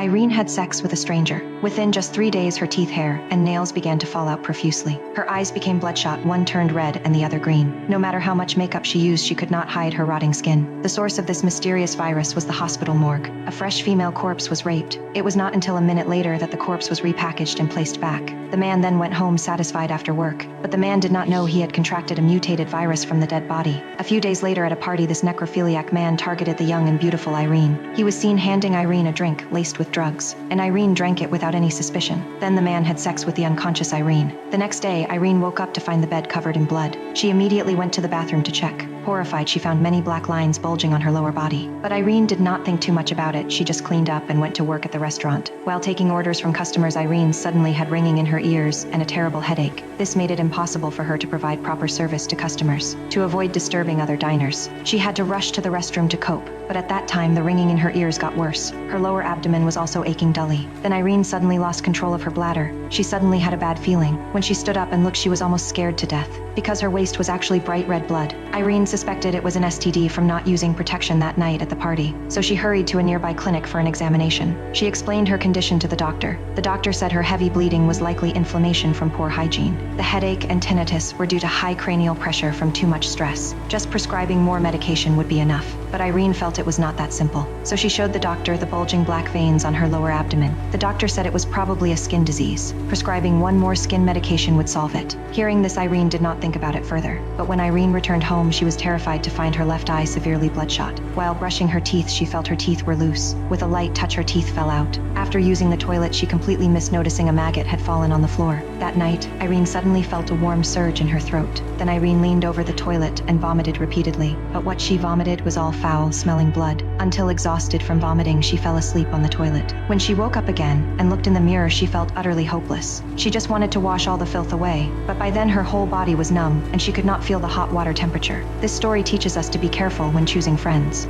Irene had sex with a stranger. Within just 3 days, her teeth, hair, and nails began to fall out profusely. Her eyes became bloodshot, one turned red and the other green. No matter how much makeup she used, she could not hide her rotting skin. The source of this mysterious virus was the hospital morgue. A fresh female corpse was raped. It was not until a minute later that the corpse was repackaged and placed back. The man then went home satisfied after work, but the man did not know he had contracted a mutated virus from the dead body. A few days later at a party, this necrophiliac man targeted the young and beautiful Irene. He was seen handing Irene a drink laced with drugs, and Irene drank it without any suspicion. Then the man had sex with the unconscious Irene. The next day, Irene woke up to find the bed covered in blood. She immediately went to the bathroom to check. Horrified, she found many black lines bulging on her lower body. But Irene did not think too much about it. She just cleaned up and went to work at the restaurant. While taking orders from customers, Irene suddenly had ringing in her ears and a terrible headache. This made it impossible for her to provide proper service to customers. To avoid disturbing other diners, she had to rush to the restroom to cope. But at that time, the ringing in her ears got worse. Her lower abdomen was also aching dully. Then Irene suddenly lost control of her bladder. She suddenly had a bad feeling. When she stood up and looked, she was almost scared to death, because her waist was actually bright red blood. Irene suspected it was an STD from not using protection that night at the party, so she hurried to a nearby clinic for an examination. She explained her condition to the doctor. The doctor said her heavy bleeding was likely inflammation from poor hygiene. The headache and tinnitus were due to high cranial pressure from too much stress. Just prescribing more medication would be enough. But Irene felt it was not that simple. So she showed the doctor the bulging black veins on her lower abdomen. The doctor said it was probably a skin disease. Prescribing one more skin medication would solve it. Hearing this, Irene did not think about it further. But when Irene returned home, she was terrified to find her left eye severely bloodshot. While brushing her teeth, she felt her teeth were loose. With a light touch, her teeth fell out. After using the toilet, she completely missed noticing a maggot had fallen on the floor. That night, Irene suddenly felt a warm surge in her throat. Then Irene leaned over the toilet and vomited repeatedly. But what she vomited was all foul-smelling blood. Until exhausted from vomiting, she fell asleep on the toilet. When she woke up again and looked in the mirror, she felt utterly hopeless. She just wanted to wash all the filth away, but by then her whole body was numb and she could not feel the hot water temperature. This story teaches us to be careful when choosing friends.